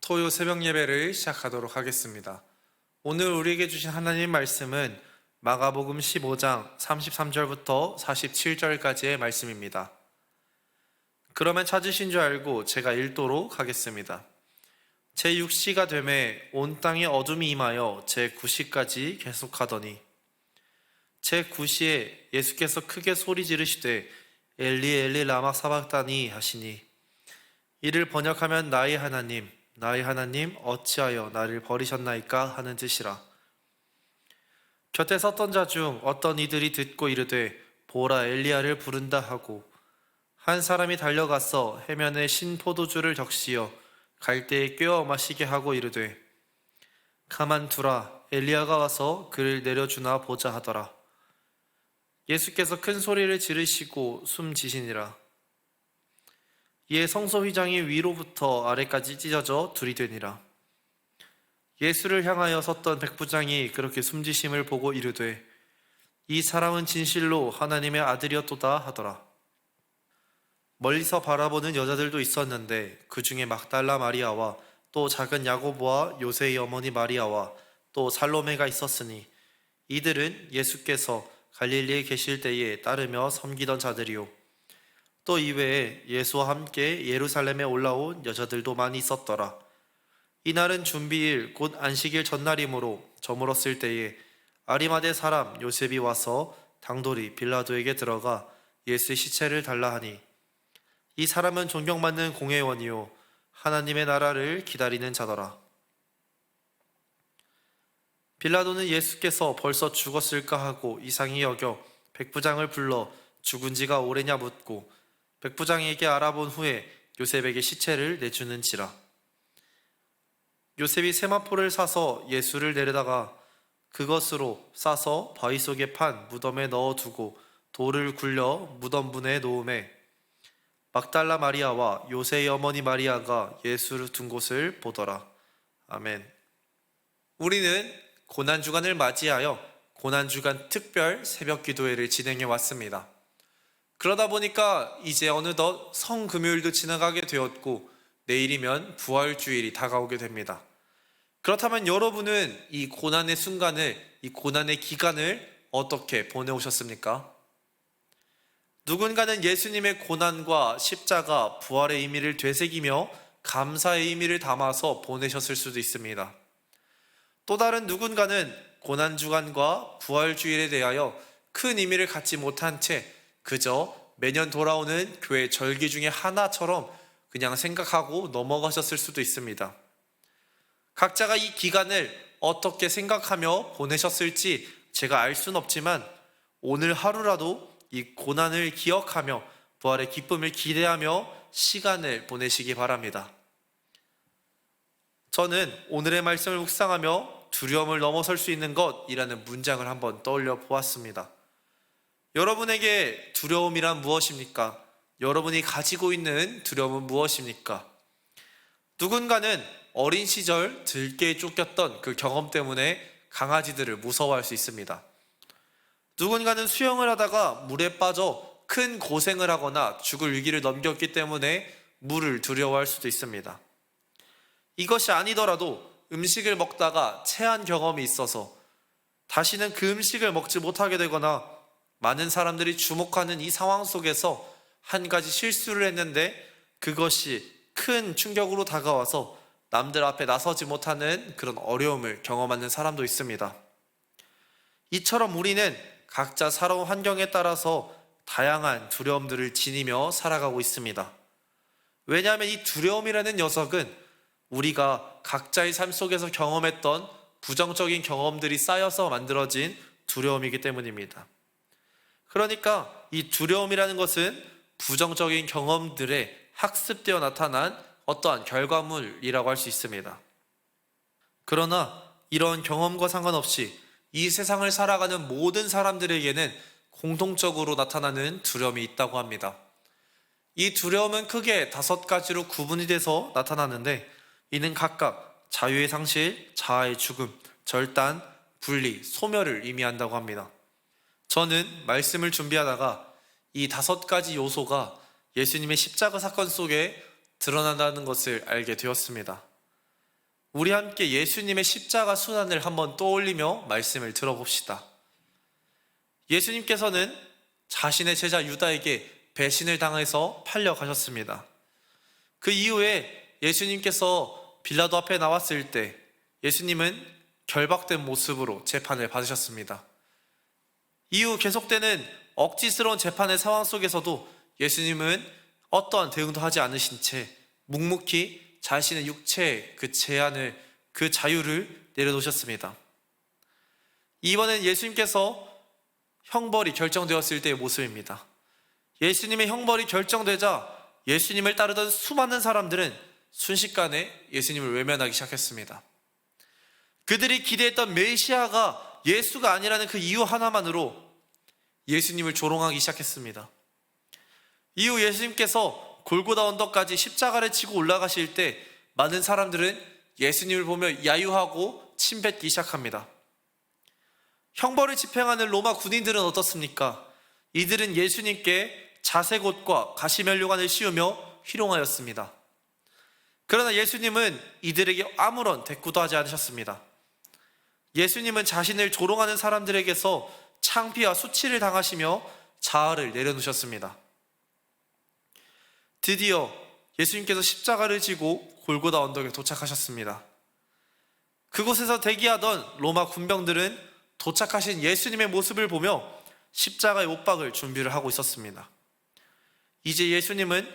토요 새벽 예배를 시작하도록 하겠습니다. 오늘 우리에게 주신 하나님 말씀은 마가복음 15장 33절부터 47절까지의 말씀입니다. 그러면 찾으신 줄 알고 제가 읽도록 하겠습니다. 제6시가 되매 온 땅에 어둠이 임하여 제9시까지 계속하더니 제9시에 예수께서 크게 소리 지르시되 엘리 엘리 라마 사박다니 하시니 이를 번역하면 나의 하나님 어찌하여 나를 버리셨나이까 하는 뜻이라. 곁에 섰던 자 중 어떤 이들이 듣고 이르되 보라 엘리야를 부른다 하고 한 사람이 달려가서 해면에 신 포도주를 적시어 갈대에 꿰어 마시게 하고 이르되 가만두라 엘리야가 와서 그를 내려주나 보자 하더라. 예수께서 큰 소리를 지르시고 숨지시니라. 이에 성소 휘장이 위로부터 아래까지 찢어져 둘이 되니라. 예수를 향하여 섰던 백부장이 그렇게 숨지심을 보고 이르되 이 사람은 진실로 하나님의 아들이었도다 하더라. 멀리서 바라보는 여자들도 있었는데 그 중에 막달라 마리아와 또 작은 야고보와 요새의 어머니 마리아와 또 살로메가 있었으니 이들은 예수께서 갈릴리에 계실 때에 따르며 섬기던 자들이요 또 이외에 예수와 함께 예루살렘에 올라온 여자들도 많이 있었더라. 이날은 준비일 곧 안식일 전날이므로 저물었을 때에 아리마대 사람 요셉이 와서 당돌이 빌라도에게 들어가 예수의 시체를 달라 하니 이 사람은 존경받는 공회원이요 하나님의 나라를 기다리는 자더라. 빌라도는 예수께서 벌써 죽었을까 하고 이상히 여겨 백부장을 불러 죽은 지가 오래냐 묻고 백부장에게 알아본 후에 요셉에게 시체를 내주는지라. 요셉이 세마포를 사서 예수를 내려다가 그것으로 싸서 바위 속에 판 무덤에 넣어두고 돌을 굴려 무덤 분에 놓음에 막달라 마리아와 요새의 어머니 마리아가 예수를 둔 곳을 보더라. 아멘. 우리는 고난주간을 맞이하여 고난주간 특별 새벽 기도회를 진행해 왔습니다. 그러다 보니까 이제 어느덧 성금요일도 지나가게 되었고 내일이면 부활주일이 다가오게 됩니다. 그렇다면 여러분은 이 고난의 순간을, 이 고난의 기간을 어떻게 보내오셨습니까? 누군가는 예수님의 고난과 십자가, 부활의 의미를 되새기며 감사의 의미를 담아서 보내셨을 수도 있습니다. 또 다른 누군가는 고난주간과 부활주일에 대하여 큰 의미를 갖지 못한 채 그저 매년 돌아오는 교회 절기 중에 하나처럼 그냥 생각하고 넘어가셨을 수도 있습니다. 각자가 이 기간을 어떻게 생각하며 보내셨을지 제가 알 수는 없지만 오늘 하루라도 이 고난을 기억하며 부활의 기쁨을 기대하며 시간을 보내시기 바랍니다. 저는 오늘의 말씀을 묵상하며 두려움을 넘어설 수 있는 것이라는 문장을 한번 떠올려 보았습니다. 여러분에게 두려움이란 무엇입니까? 여러분이 가지고 있는 두려움은 무엇입니까? 누군가는 어린 시절 들개에 쫓겼던 그 경험 때문에 강아지들을 무서워할 수 있습니다. 누군가는 수영을 하다가 물에 빠져 큰 고생을 하거나 죽을 위기를 넘겼기 때문에 물을 두려워할 수도 있습니다. 이것이 아니더라도 음식을 먹다가 체한 경험이 있어서 다시는 그 음식을 먹지 못하게 되거나 많은 사람들이 주목하는 이 상황 속에서 한 가지 실수를 했는데 그것이 큰 충격으로 다가와서 남들 앞에 나서지 못하는 그런 어려움을 경험하는 사람도 있습니다. 이처럼 우리는 각자 살아온 환경에 따라서 다양한 두려움들을 지니며 살아가고 있습니다. 왜냐하면 이 두려움이라는 녀석은 우리가 각자의 삶 속에서 경험했던 부정적인 경험들이 쌓여서 만들어진 두려움이기 때문입니다. 그러니까 이 두려움이라는 것은 부정적인 경험들에 학습되어 나타난 어떠한 결과물이라고 할 수 있습니다. 그러나 이런 경험과 상관없이 이 세상을 살아가는 모든 사람들에게는 공통적으로 나타나는 두려움이 있다고 합니다. 이 두려움은 크게 5가지로 구분이 돼서 나타나는데 이는 각각 자유의 상실, 자아의 죽음, 절단, 분리, 소멸을 의미한다고 합니다. 저는 말씀을 준비하다가 이 5가지 요소가 예수님의 십자가 사건 속에 드러난다는 것을 알게 되었습니다. 우리 함께 예수님의 십자가 순환을 한번 떠올리며 말씀을 들어봅시다. 예수님께서는 자신의 제자 유다에게 배신을 당해서 팔려가셨습니다. 그 이후에 예수님께서 빌라도 앞에 나왔을 때 예수님은 결박된 모습으로 재판을 받으셨습니다. 이후 계속되는 억지스러운 재판의 상황 속에서도 예수님은 어떠한 대응도 하지 않으신 채 묵묵히 자신의 육체의 그 제한을, 그 자유를 내려놓으셨습니다. 이번엔 예수님께서 형벌이 결정되었을 때의 모습입니다. 예수님의 형벌이 결정되자 예수님을 따르던 수많은 사람들은 순식간에 예수님을 외면하기 시작했습니다. 그들이 기대했던 메시아가 예수가 아니라는 그 이유 하나만으로 예수님을 조롱하기 시작했습니다. 이후 예수님께서 골고다 언덕까지 십자가를 치고 올라가실 때 많은 사람들은 예수님을 보며 야유하고 침뱉기 시작합니다. 형벌을 집행하는 로마 군인들은 어떻습니까? 이들은 예수님께 자색옷과 가시면류관을 씌우며 희롱하였습니다. 그러나 예수님은 이들에게 아무런 대꾸도 하지 않으셨습니다. 예수님은 자신을 조롱하는 사람들에게서 창피와 수치를 당하시며 자아를 내려놓으셨습니다. 드디어 예수님께서 십자가를 지고 골고다 언덕에 도착하셨습니다. 그곳에서 대기하던 로마 군병들은 도착하신 예수님의 모습을 보며 십자가에 못 박을 준비를 하고 있었습니다. 이제 예수님은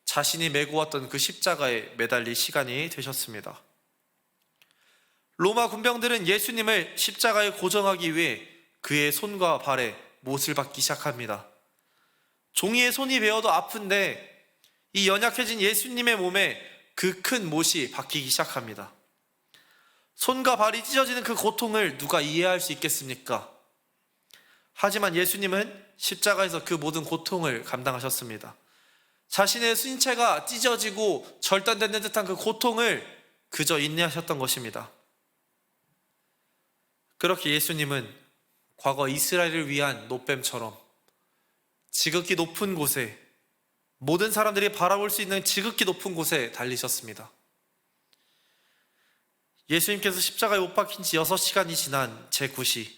자신이 메고 왔던 그 십자가에 매달릴 시간이 되셨습니다. 로마 군병들은 예수님을 십자가에 고정하기 위해 그의 손과 발에 못을 박기 시작합니다. 종이에 손이 베어도 아픈데 이 연약해진 예수님의 몸에 그 큰 못이 박히기 시작합니다. 손과 발이 찢어지는 그 고통을 누가 이해할 수 있겠습니까? 하지만 예수님은 십자가에서 그 모든 고통을 감당하셨습니다. 자신의 신체가 찢어지고 절단되는 듯한 그 고통을 그저 인내하셨던 것입니다. 그렇게 예수님은 과거 이스라엘을 위한 노뱀처럼 지극히 높은 곳에, 모든 사람들이 바라볼 수 있는 지극히 높은 곳에 달리셨습니다. 예수님께서 십자가에 못 박힌 지 6시간이 지난 제9시,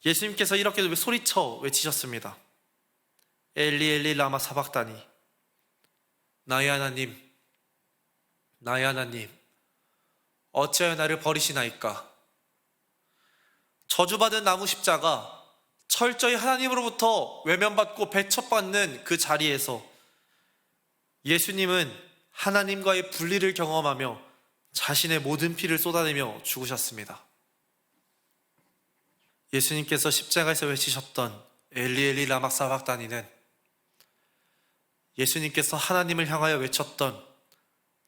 예수님께서 이렇게 소리쳐 외치셨습니다. 엘리 엘리 라마 사박다니, 나의 하나님, 나의 하나님, 어찌하여 나를 버리시나이까. 저주받은 나무 십자가, 철저히 하나님으로부터 외면받고 배척받는 그 자리에서 예수님은 하나님과의 분리를 경험하며 자신의 모든 피를 쏟아내며 죽으셨습니다. 예수님께서 십자가에서 외치셨던 엘리 엘리 라마 사박다니는 예수님께서 하나님을 향하여 외쳤던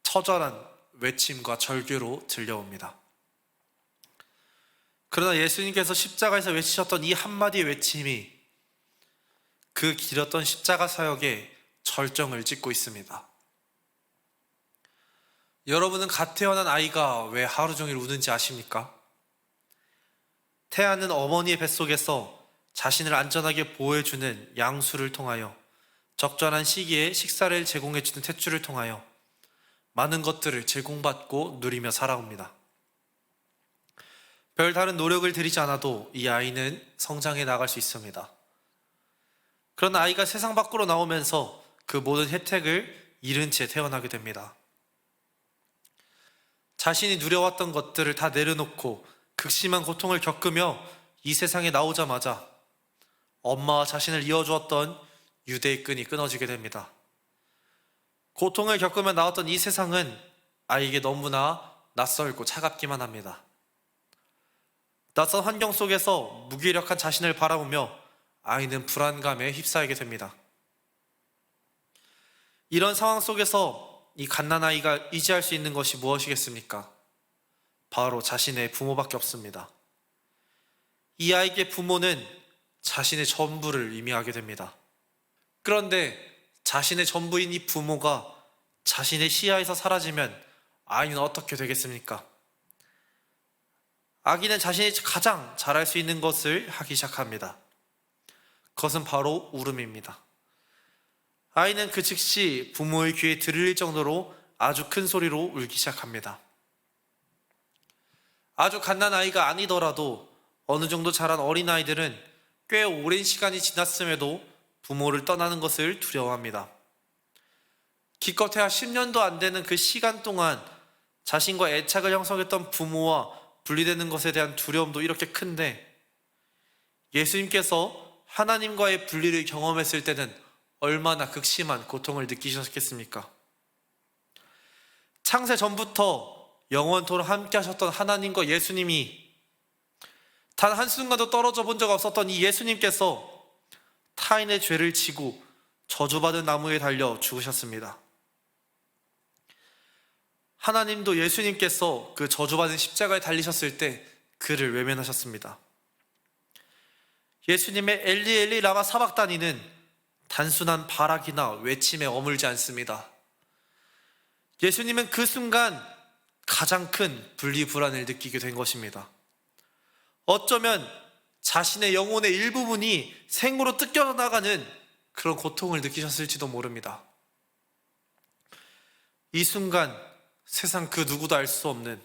처절한 외침과 절규로 들려옵니다. 그러나 예수님께서 십자가에서 외치셨던 이 한마디의 외침이 그 길었던 십자가 사역의 절정을 찍고 있습니다. 여러분은 갓 태어난 아이가 왜 하루 종일 우는지 아십니까? 태아는 어머니의 뱃속에서 자신을 안전하게 보호해주는 양수를 통하여 적절한 시기에 식사를 제공해주는 탯줄을 통하여 많은 것들을 제공받고 누리며 살아옵니다. 별다른 노력을 들이지 않아도 이 아이는 성장해 나갈 수 있습니다. 그러나 아이가 세상 밖으로 나오면서 그 모든 혜택을 잃은 채 태어나게 됩니다. 자신이 누려왔던 것들을 다 내려놓고 극심한 고통을 겪으며 이 세상에 나오자마자 엄마와 자신을 이어주었던 유대의 끈이 끊어지게 됩니다. 고통을 겪으며 나왔던 이 세상은 아이에게 너무나 낯설고 차갑기만 합니다. 낯선 환경 속에서 무기력한 자신을 바라보며 아이는 불안감에 휩싸이게 됩니다. 이런 상황 속에서 이 갓난아이가 의지할 수 있는 것이 무엇이겠습니까? 바로 자신의 부모밖에 없습니다. 이 아이에게 부모는 자신의 전부를 의미하게 됩니다. 그런데 자신의 전부인 이 부모가 자신의 시야에서 사라지면 아이는 어떻게 되겠습니까? 아기는 자신이 가장 잘할 수 있는 것을 하기 시작합니다. 그것은 바로 울음입니다. 아이는 그 즉시 부모의 귀에 들릴 정도로 아주 큰 소리로 울기 시작합니다. 아주 갓난 아이가 아니더라도 어느 정도 자란 어린아이들은 꽤 오랜 시간이 지났음에도 부모를 떠나는 것을 두려워합니다. 기껏해야 10년도 안 되는 그 시간 동안 자신과 애착을 형성했던 부모와 분리되는 것에 대한 두려움도 이렇게 큰데, 예수님께서 하나님과의 분리를 경험했을 때는 얼마나 극심한 고통을 느끼셨겠습니까? 창세 전부터 영원토록 함께 하셨던 하나님과 예수님이 단 한순간도 떨어져 본 적 없었던 이 예수님께서 타인의 죄를 지고 저주받은 나무에 달려 죽으셨습니다. 하나님도 예수님께서 그 저주받은 십자가에 달리셨을 때 그를 외면하셨습니다. 예수님의 엘리 엘리 라마 사박다니는 단순한 발악이나 외침에 머물지 않습니다. 예수님은 그 순간 가장 큰 분리불안을 느끼게 된 것입니다. 어쩌면 자신의 영혼의 일부분이 생으로 뜯겨나가는 그런 고통을 느끼셨을지도 모릅니다. 이 순간 세상 그 누구도 알 수 없는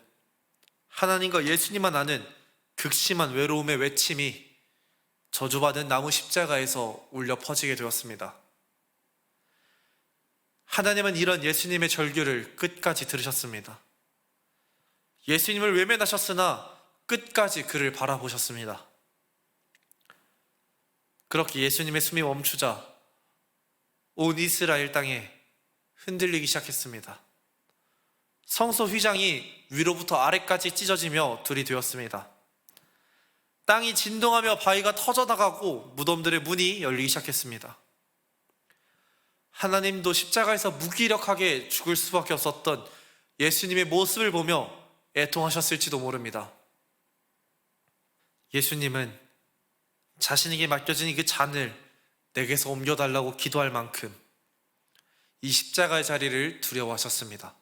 하나님과 예수님만 아는 극심한 외로움의 외침이 저주받은 나무 십자가에서 울려 퍼지게 되었습니다. 하나님은 이런 예수님의 절규를 끝까지 들으셨습니다. 예수님을 외면하셨으나 끝까지 그를 바라보셨습니다. 그렇게 예수님의 숨이 멈추자 온 이스라엘 땅에 흔들리기 시작했습니다. 성소 휘장이 위로부터 아래까지 찢어지며 들이되었습니다. 땅이 진동하며 바위가 터져나가고 무덤들의 문이 열리기 시작했습니다. 하나님도 십자가에서 무기력하게 죽을 수밖에 없었던 예수님의 모습을 보며 애통하셨을지도 모릅니다. 예수님은 자신에게 맡겨진 그 잔을 내게서 옮겨달라고 기도할 만큼 이 십자가의 자리를 두려워하셨습니다.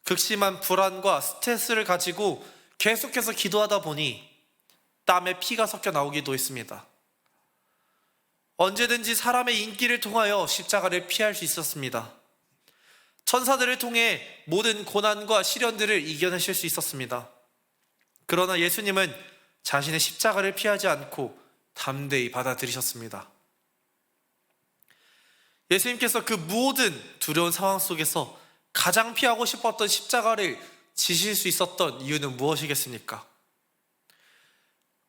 극심한 불안과 스트레스를 가지고 계속해서 기도하다 보니 땀에 피가 섞여 나오기도 했습니다. 언제든지 사람의 인기를 통하여 십자가를 피할 수 있었습니다. 천사들을 통해 모든 고난과 시련들을 이겨내실 수 있었습니다. 그러나 예수님은 자신의 십자가를 피하지 않고 담대히 받아들이셨습니다. 예수님께서 그 모든 두려운 상황 속에서 가장 피하고 싶었던 십자가를 지실 수 있었던 이유는 무엇이겠습니까?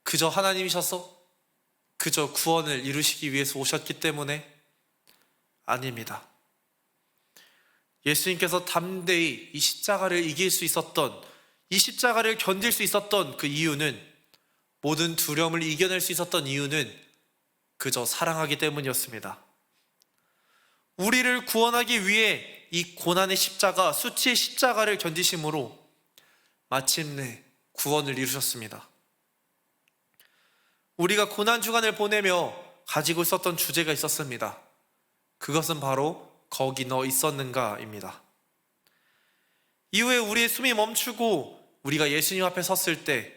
그저 하나님이셔서 그저 구원을 이루시기 위해서 오셨기 때문에? 아닙니다. 예수님께서 담대히 이 십자가를 이길 수 있었던, 이 십자가를 견딜 수 있었던 그 이유는, 모든 두려움을 이겨낼 수 있었던 이유는 그저 사랑하기 때문이었습니다. 우리를 구원하기 위해 이 고난의 십자가, 수치의 십자가를 견디심으로 마침내 구원을 이루셨습니다. 우리가 고난 주간을 보내며 가지고 있었던 주제가 있었습니다. 그것은 바로 거기 너 있었는가입니다. 이후에 우리의 숨이 멈추고 우리가 예수님 앞에 섰을 때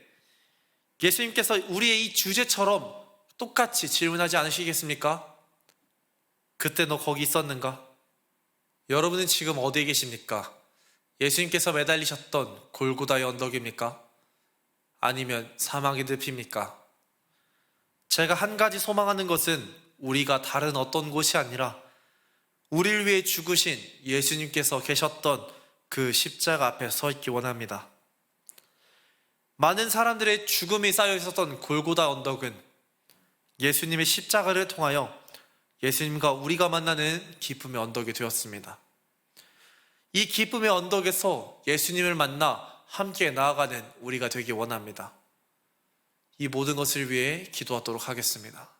예수님께서 우리의 이 주제처럼 똑같이 질문하지 않으시겠습니까? 그때 너 거기 있었는가? 여러분은 지금 어디에 계십니까? 예수님께서 매달리셨던 골고다의 언덕입니까? 아니면 사막의 늪입니까? 제가 한 가지 소망하는 것은 우리가 다른 어떤 곳이 아니라 우리를 위해 죽으신 예수님께서 계셨던 그 십자가 앞에 서 있기 원합니다. 많은 사람들의 죽음이 쌓여 있었던 골고다 언덕은 예수님의 십자가를 통하여 예수님과 우리가 만나는 기쁨의 언덕이 되었습니다. 이 기쁨의 언덕에서 예수님을 만나 함께 나아가는 우리가 되기 원합니다. 이 모든 것을 위해 기도하도록 하겠습니다.